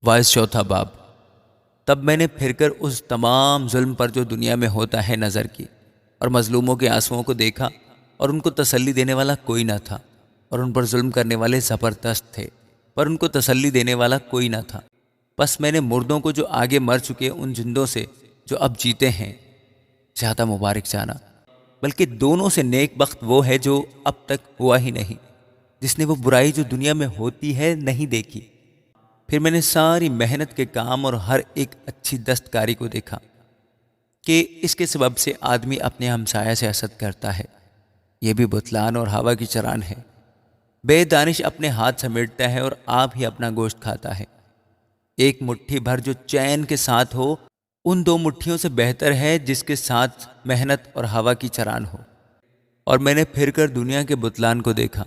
Voice چوتھا باب۔ تب میں نے پھر کر اس تمام ظلم پر جو دنیا میں ہوتا ہے نظر کی، اور مظلوموں کے آنسوؤں کو دیکھا، اور ان کو تسلی دینے والا کوئی نہ تھا، اور ان پر ظلم کرنے والے زبردست تھے، پر ان کو تسلی دینے والا کوئی نہ تھا۔ بس میں نے مردوں کو جو آگے مر چکے ان زندوں سے جو اب جیتے ہیں زیادہ مبارک جانا، بلکہ دونوں سے نیک بخت وہ ہے جو اب تک ہوا ہی نہیں، جس نے وہ برائی جو دنیا میں ہوتی ہے نہیں دیکھی۔ پھر میں نے ساری محنت کے کام اور ہر ایک اچھی دستکاری کو دیکھا کہ اس کے سبب سے آدمی اپنے ہمسایہ سے حسد کرتا ہے، یہ بھی بتلان اور ہوا کی چران ہے۔ بے دانش اپنے ہاتھ سمیٹتا ہے اور آپ ہی اپنا گوشت کھاتا ہے۔ ایک مٹھی بھر جو چین کے ساتھ ہو ان دو مٹھیوں سے بہتر ہے جس کے ساتھ محنت اور ہوا کی چران ہو۔ اور میں نے پھر کر دنیا کے بتلان کو دیکھا،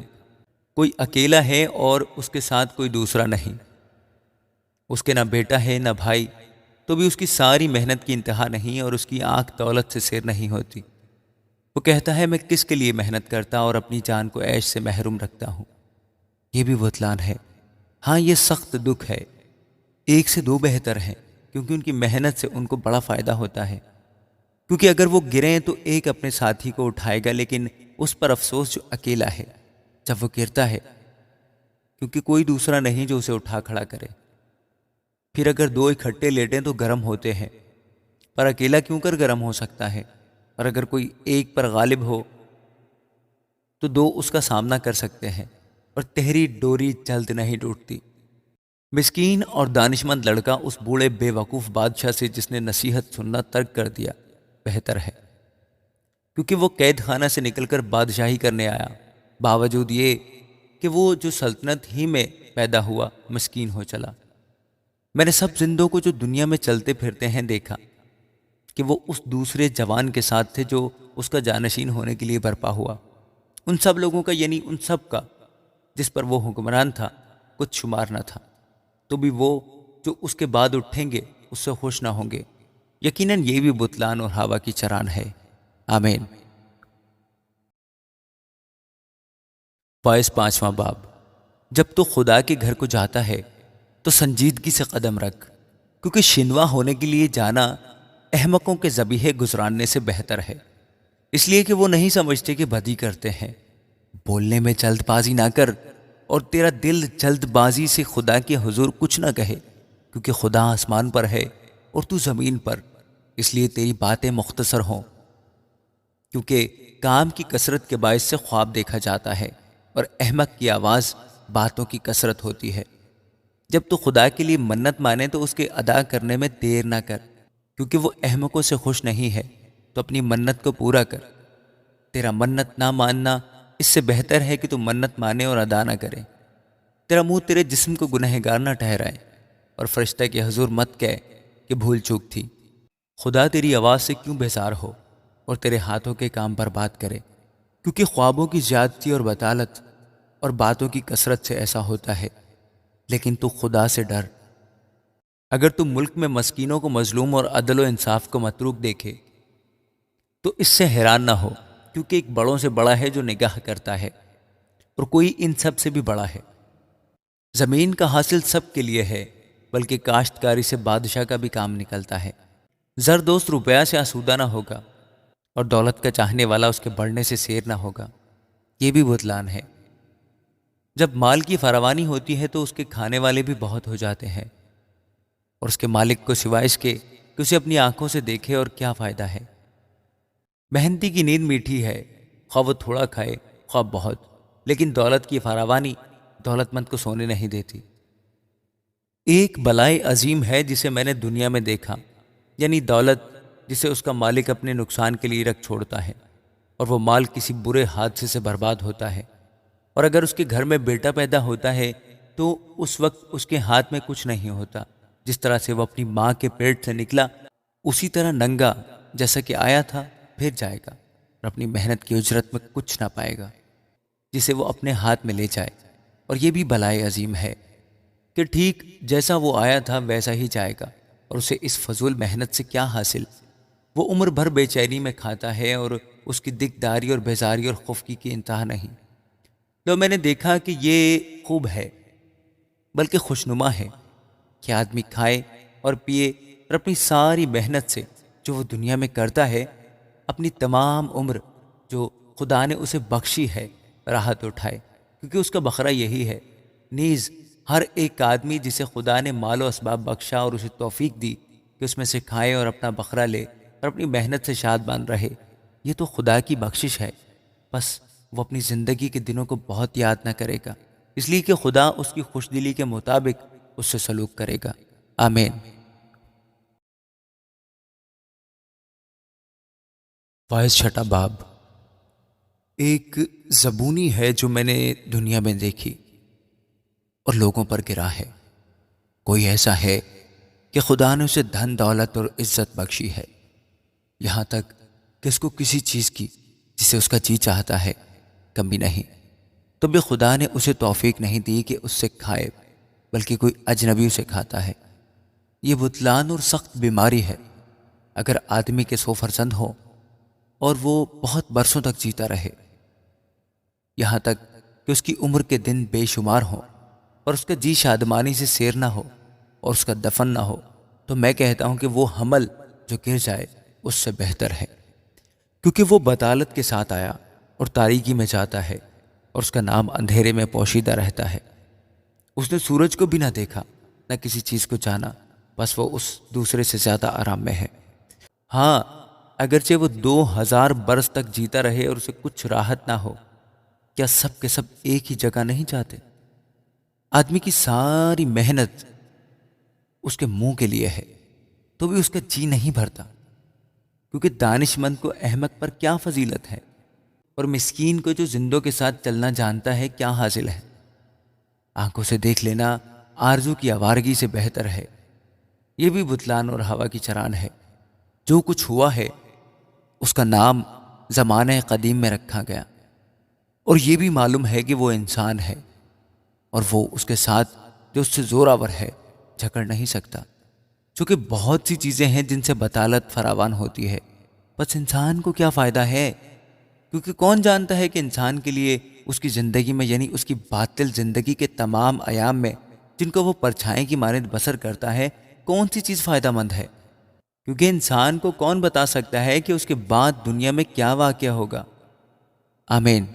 کوئی اکیلا ہے اور اس کے ساتھ کوئی دوسرا نہیں، اس کے نہ بیٹا ہے نہ بھائی، تو بھی اس کی ساری محنت کی انتہا نہیں اور اس کی آنکھ دولت سے سیر نہیں ہوتی۔ وہ کہتا ہے میں کس کے لیے محنت کرتا اور اپنی جان کو عیش سے محروم رکھتا ہوں۔ یہ بھی بتلان ہے۔ ہاں، یہ سخت دکھ ہے، ایک سے دو بہتر ہیں، کیونکہ ان کی محنت سے ان کو بڑا فائدہ ہوتا ہے، کیونکہ اگر وہ گریں تو ایک اپنے ساتھی کو اٹھائے گا، لیکن اس پر افسوس جو اکیلا ہے جب وہ گرتا ہے، کیونکہ کوئی دوسرا نہیں جو اسے اٹھا کھڑا کرے۔ پھر اگر دو اکٹھے لیٹیں تو گرم ہوتے ہیں، پر اکیلا کیوں کر گرم ہو سکتا ہے؟ اور اگر کوئی ایک پر غالب ہو تو دو اس کا سامنا کر سکتے ہیں، اور تہری ڈوری جلد نہیں ٹوٹتی۔ مسکین اور دانشمند لڑکا اس بوڑھے بے وقوف بادشاہ سے جس نے نصیحت سننا ترک کر دیا بہتر ہے، کیونکہ وہ قید خانہ سے نکل کر بادشاہی کرنے آیا، باوجود یہ کہ وہ جو سلطنت ہی میں پیدا ہوا مسکین ہو چلا۔ میں نے سب زندوں کو جو دنیا میں چلتے پھرتے ہیں دیکھا کہ وہ اس دوسرے جوان کے ساتھ تھے جو اس کا جانشین ہونے کے لیے برپا ہوا۔ ان سب لوگوں کا، یعنی ان سب کا جس پر وہ حکمران تھا، کچھ شمار نہ تھا، تو بھی وہ جو اس کے بعد اٹھیں گے اس سے خوش نہ ہوں گے۔ یقیناً یہ بھی بتلان اور ہوا کی چران ہے۔ آمین۔ بائیس پانچواں باب۔ جب تو خدا کے گھر کو جاتا ہے تو سنجیدگی سے قدم رکھ، کیونکہ شنوا ہونے کے لیے جانا احمقوں کے ذبیحے گزراننے سے بہتر ہے، اس لیے کہ وہ نہیں سمجھتے کہ بدی کرتے ہیں۔ بولنے میں جلد بازی نہ کر، اور تیرا دل جلد بازی سے خدا کے حضور کچھ نہ کہے، کیونکہ خدا آسمان پر ہے اور تو زمین پر، اس لیے تیری باتیں مختصر ہوں، کیونکہ کام کی کثرت کے باعث سے خواب دیکھا جاتا ہے، اور احمق کی آواز باتوں کی کثرت ہوتی ہے۔ جب تو خدا کے لیے منت مانے تو اس کے ادا کرنے میں دیر نہ کر، کیونکہ وہ احمقوں سے خوش نہیں ہے، تو اپنی منت کو پورا کر۔ تیرا منت نہ ماننا اس سے بہتر ہے کہ تو منت مانے اور ادا نہ کرے۔ تیرا منہ تیرے جسم کو گنہگار نہ ٹھہرائے، اور فرشتہ کے حضور مت کہہ کہ بھول چوک تھی۔ خدا تیری آواز سے کیوں بیزار ہو اور تیرے ہاتھوں کے کام برباد کرے، کیونکہ خوابوں کی زیادتی اور بطالت اور باتوں کی کثرت سے ایسا ہوتا ہے۔ لیکن تو خدا سے ڈر۔ اگر تو ملک میں مسکینوں کو مظلوم اور عدل و انصاف کو متروک دیکھے تو اس سے حیران نہ ہو، کیونکہ ایک بڑوں سے بڑا ہے جو نگاہ کرتا ہے، اور کوئی ان سب سے بھی بڑا ہے۔ زمین کا حاصل سب کے لیے ہے، بلکہ کاشتکاری سے بادشاہ کا بھی کام نکلتا ہے۔ زر دوست روپیہ سے آسودہ نہ ہوگا، اور دولت کا چاہنے والا اس کے بڑھنے سے سیر نہ ہوگا۔ یہ بھی بتلان ہے۔ جب مال کی فراوانی ہوتی ہے تو اس کے کھانے والے بھی بہت ہو جاتے ہیں، اور اس کے مالک کو سوائے اس کے کہ اسے اپنی آنکھوں سے دیکھے اور کیا فائدہ ہے۔ محنتی کی نیند میٹھی ہے، خواہ وہ تھوڑا کھائے خواہ بہت، لیکن دولت کی فراوانی دولت مند کو سونے نہیں دیتی۔ ایک بلائے عظیم ہے جسے میں نے دنیا میں دیکھا، یعنی دولت جسے اس کا مالک اپنے نقصان کے لیے رکھ چھوڑتا ہے، اور وہ مال کسی برے حادثے سے برباد ہوتا ہے۔ اور اگر اس کے گھر میں بیٹا پیدا ہوتا ہے تو اس وقت اس کے ہاتھ میں کچھ نہیں ہوتا، جس طرح سے وہ اپنی ماں کے پیٹ سے نکلا اسی طرح ننگا جیسا کہ آیا تھا پھر جائے گا، اور اپنی محنت کی اجرت میں کچھ نہ پائے گا جسے وہ اپنے ہاتھ میں لے جائے۔ اور یہ بھی بلائے عظیم ہے کہ ٹھیک جیسا وہ آیا تھا ویسا ہی جائے گا، اور اسے اس فضول محنت سے کیا حاصل؟ وہ عمر بھر بے چینی میں کھاتا ہے، اور اس کی دکداری اور بیزاری اور خفکی کی انتہا نہیں۔ تو میں نے دیکھا کہ یہ خوب ہے، بلکہ خوشنما ہے، کہ آدمی کھائے اور پیے اور اپنی ساری محنت سے جو وہ دنیا میں کرتا ہے اپنی تمام عمر جو خدا نے اسے بخشی ہے راحت اٹھائے، کیونکہ اس کا بکرا یہی ہے۔ نیز ہر ایک آدمی جسے خدا نے مال و اسباب بخشا اور اسے توفیق دی کہ اس میں سے کھائے اور اپنا بکرا لے اور اپنی محنت سے شاد مان رہے، یہ تو خدا کی بخشش ہے۔ بس وہ اپنی زندگی کے دنوں کو بہت یاد نہ کرے گا، اس لیے کہ خدا اس کی خوش دلی کے مطابق اس سے سلوک کرے گا۔ آمین۔ وائس چھٹا باب۔ ایک زبونی ہے جو میں نے دنیا میں دیکھی اور لوگوں پر گرا ہے۔ کوئی ایسا ہے کہ خدا نے اسے دھن دولت اور عزت بخشی ہے، یہاں تک کہ اس کو کسی چیز کی جسے اس کا جی چاہتا ہے کمی نہیں، تو بھی خدا نے اسے توفیق نہیں دی کہ اس سے کھائے، بلکہ کوئی اجنبی اسے کھاتا ہے۔ یہ بطلان اور سخت بیماری ہے۔ اگر آدمی کے 100 فرزند ہو اور وہ بہت برسوں تک جیتا رہے، یہاں تک کہ اس کی عمر کے دن بے شمار ہوں اور اس کا جی شادمانی سے سیر نہ ہو اور اس کا دفن نہ ہو، تو میں کہتا ہوں کہ وہ حمل جو گر جائے اس سے بہتر ہے، کیونکہ وہ بطالت کے ساتھ آیا اور تاریکی میں جاتا ہے اور اس کا نام اندھیرے میں پوشیدہ رہتا ہے۔ اس نے سورج کو بھی نہ دیکھا نہ کسی چیز کو جانا، بس وہ اس دوسرے سے زیادہ آرام میں ہے۔ ہاں، اگرچہ وہ 2000 برس تک جیتا رہے اور اسے کچھ راحت نہ ہو، کیا سب کے سب ایک ہی جگہ نہیں جاتے؟ آدمی کی ساری محنت اس کے منہ کے لیے ہے تو بھی اس کا جی نہیں بھرتا، کیونکہ دانش مند کو احمق پر کیا فضیلت ہے، اور مسکین کو جو زندوں کے ساتھ چلنا جانتا ہے کیا حاصل ہے؟ آنکھوں سے دیکھ لینا آرزو کی آوارگی سے بہتر ہے۔ یہ بھی بطلان اور ہوا کی چران ہے۔ جو کچھ ہوا ہے اس کا نام زمانہ قدیم میں رکھا گیا، اور یہ بھی معلوم ہے کہ وہ انسان ہے، اور وہ اس کے ساتھ جو اس سے زوراور ہے جھگڑ نہیں سکتا، چونکہ بہت سی چیزیں ہیں جن سے بطالت فراوان ہوتی ہے، بس انسان کو کیا فائدہ ہے؟ کیونکہ کون جانتا ہے کہ انسان کے لیے اس کی زندگی میں، یعنی اس کی باطل زندگی کے تمام ایام میں جن کو وہ پرچھائیں کی مانند بسر کرتا ہے، کون سی چیز فائدہ مند ہے؟ کیونکہ انسان کو کون بتا سکتا ہے کہ اس کے بعد دنیا میں کیا واقعہ ہوگا؟ آمین۔